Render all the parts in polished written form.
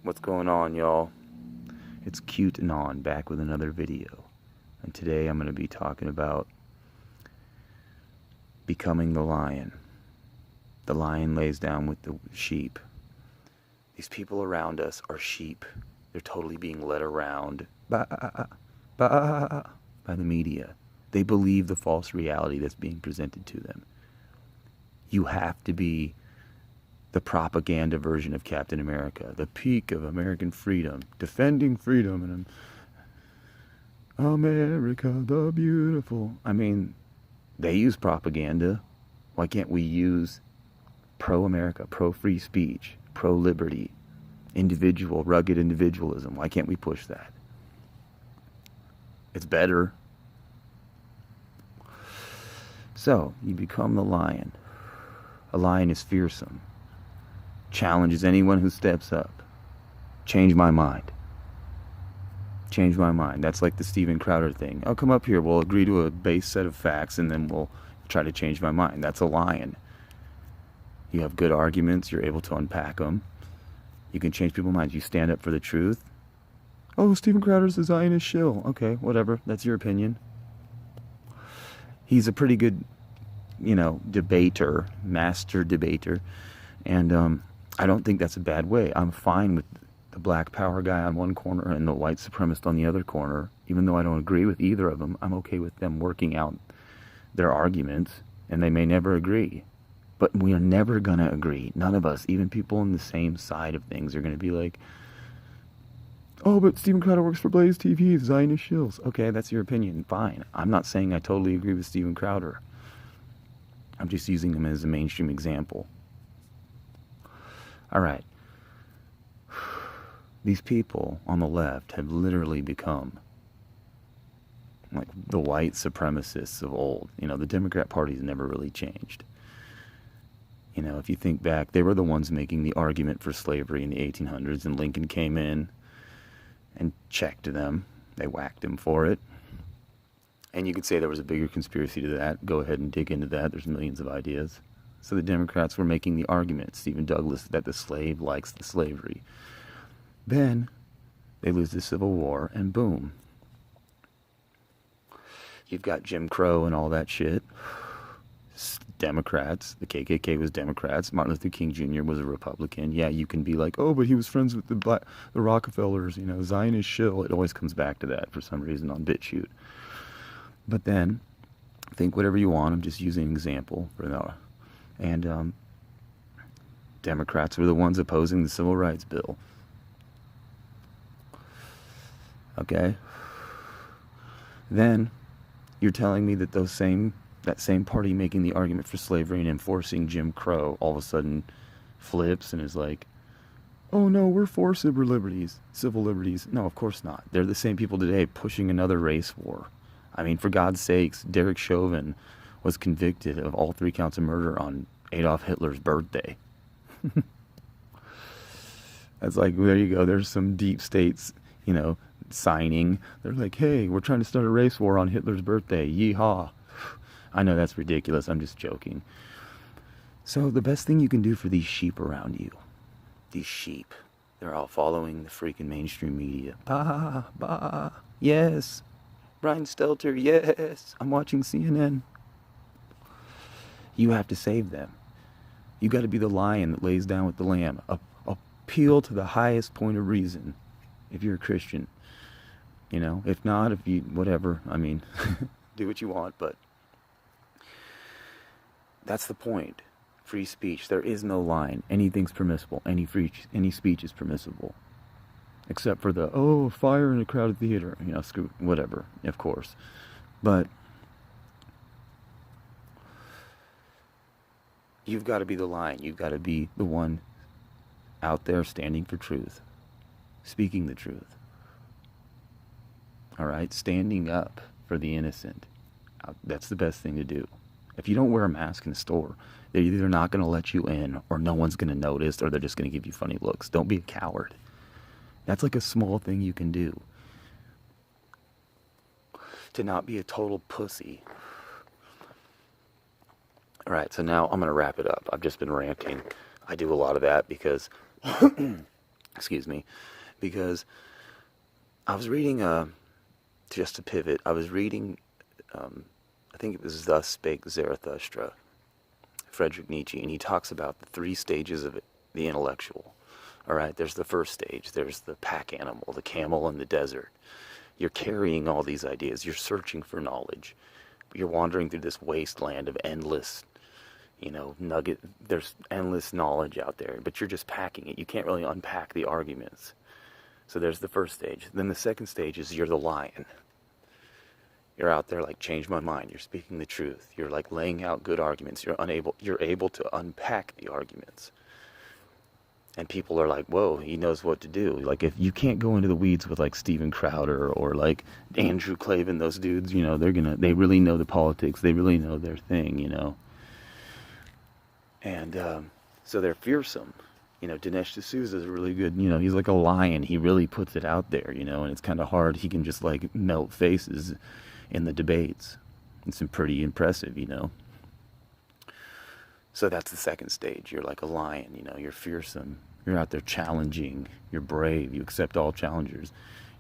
What's going on, y'all? It's Cute and On, back with another video. And today I'm going to be talking about becoming the lion. The lion lays down with the sheep. These people around us are sheep. They're totally being led around by the media. They believe the false reality that's being presented to them. You have to be the propaganda version of Captain America, the peak of American freedom, defending freedom, and America the beautiful. I mean, they use propaganda. Why can't we use pro-America, pro-free speech, pro-liberty, individual, rugged individualism? Why can't we push that? It's better. So, you become the lion. A lion is fearsome. Challenges anyone who steps up. Change my mind. Change my mind. That's like the Steven Crowder thing. Oh, come up here. We'll agree to a base set of facts and then we'll try to change my mind. That's a lion. You have good arguments. You're able to unpack them. You can change people's minds. You stand up for the truth. Oh, Steven Crowder's a Zionist shill. Okay, whatever. That's your opinion. He's a pretty good, debater, master debater. And I don't think that's a bad way. I'm fine with the black power guy on one corner and the white supremacist on the other corner. Even though I don't agree with either of them, I'm okay with them working out their arguments, and they may never agree. But we are never going to agree. None of us, even people on the same side of things, are going to be like, oh, but Steven Crowder works for Blaze TV, Zionist shills. Okay, that's your opinion. Fine. I'm not saying I totally agree with Steven Crowder. I'm just using him as a mainstream example. All right. These people on the left have literally become like the white supremacists of old. The Democrat Party's never really changed. If you think back, they were the ones making the argument for slavery in the 1800s, and Lincoln came in and checked them. They whacked him for it. And you could say there was a bigger conspiracy to that. Go ahead and dig into that. There's millions of ideas. So the Democrats were making the argument, Stephen Douglas, that the slave likes the slavery. Then they lose the Civil War, and boom. You've got Jim Crow and all that shit. Democrats. The KKK was Democrats. Martin Luther King Jr. was a Republican. Yeah, you can be like, oh, but he was friends with the Rockefellers, Zionist shill. It always comes back to that for some reason on BitChute. But then, think whatever you want. I'm just using an example for now. And Democrats were the ones opposing the Civil Rights Bill. Okay? Then, you're telling me that that same party making the argument for slavery and enforcing Jim Crow all of a sudden flips and is like, oh no, we're for civil liberties. No, of course not. They're the same people today pushing another race war. I mean, for God's sakes, Derek Chauvin was convicted of all 3 counts of murder on Adolf Hitler's birthday. That's like, there you go. There's some deep states, signing. They're like, hey, we're trying to start a race war on Hitler's birthday. Yeehaw. I know that's ridiculous. I'm just joking. So the best thing you can do for these sheep around you, these sheep, they're all following the freaking mainstream media. Bah, yes. Brian Stelter, yes. I'm watching CNN. You have to save them. You got to be the lion that lays down with the lamb. Appeal to the highest point of reason if you're a Christian. If not, if you, whatever. I mean, do what you want, but that's the point. Free speech. There is no line. Anything's permissible. Any speech is permissible. Except for the, fire in a crowded theater. Screw, whatever, of course. But you've got to be the lion. You've got to be the one out there standing for truth. Speaking the truth. All right? Standing up for the innocent. That's the best thing to do. If you don't wear a mask in the store, they're either not going to let you in, or no one's going to notice, or they're just going to give you funny looks. Don't be a coward. That's like a small thing you can do. To not be a total pussy. Alright, so now I'm going to wrap it up. I've just been ranting. I do a lot of that because Excuse me. Because I was reading, just to pivot, I was reading, I think it was Thus Spake Zarathustra, Friedrich Nietzsche, and he talks about the 3 stages of the intellectual. All right, there's the first stage. There's the pack animal, the camel in the desert. You're carrying all these ideas. You're searching for knowledge. You're wandering through this wasteland of endless, nugget. There's endless knowledge out there, but you're just packing it. You can't really unpack the arguments. So there's the first stage. Then the second stage is you're the lion. You're out there like, change my mind. You're speaking the truth. You're like laying out good arguments. You're able to unpack the arguments. And people are like, whoa, he knows what to do. Like, if you can't go into the weeds with like Steven Crowder or like Andrew Klavan, those dudes, they really know the politics. They really know their thing, And so they're fearsome. Dinesh D'Souza is really good. He's like a lion. He really puts it out there, and it's kind of hard. He can just like melt faces in the debates. It's pretty impressive, So that's the second stage. You're like a lion, you're fearsome. You're out there challenging. You're brave. You accept all challengers.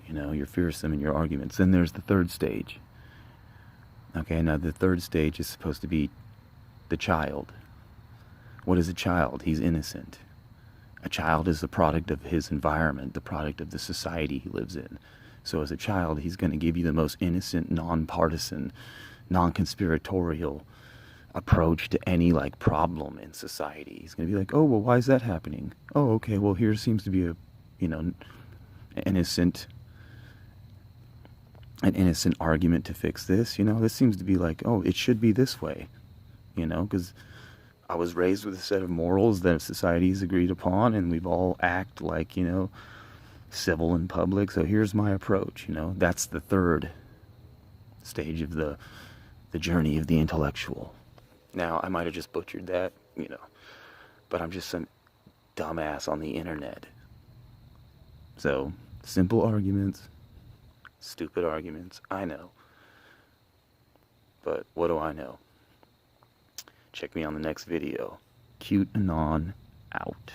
You're fearsome in your arguments. Then there's the third stage. Okay, now the third stage is supposed to be the child. What is a child? He's innocent. A child is the product of his environment, the product of the society he lives in. So as a child, he's going to give you the most innocent, non-partisan, non-conspiratorial approach to any like problem in society. He's going to be like, oh, well, why is that happening? Oh, okay, well, here seems to be an innocent argument to fix this. This seems to be like, oh, it should be this way, because I was raised with a set of morals that society's agreed upon, and we've all act like, civil in public. So here's my approach, That's the third stage of the journey of the intellectual. Now, I might have just butchered that, but I'm just some dumbass on the internet. So, simple arguments, stupid arguments, I know. But what do I know? Check me on the next video. Cute Anon out.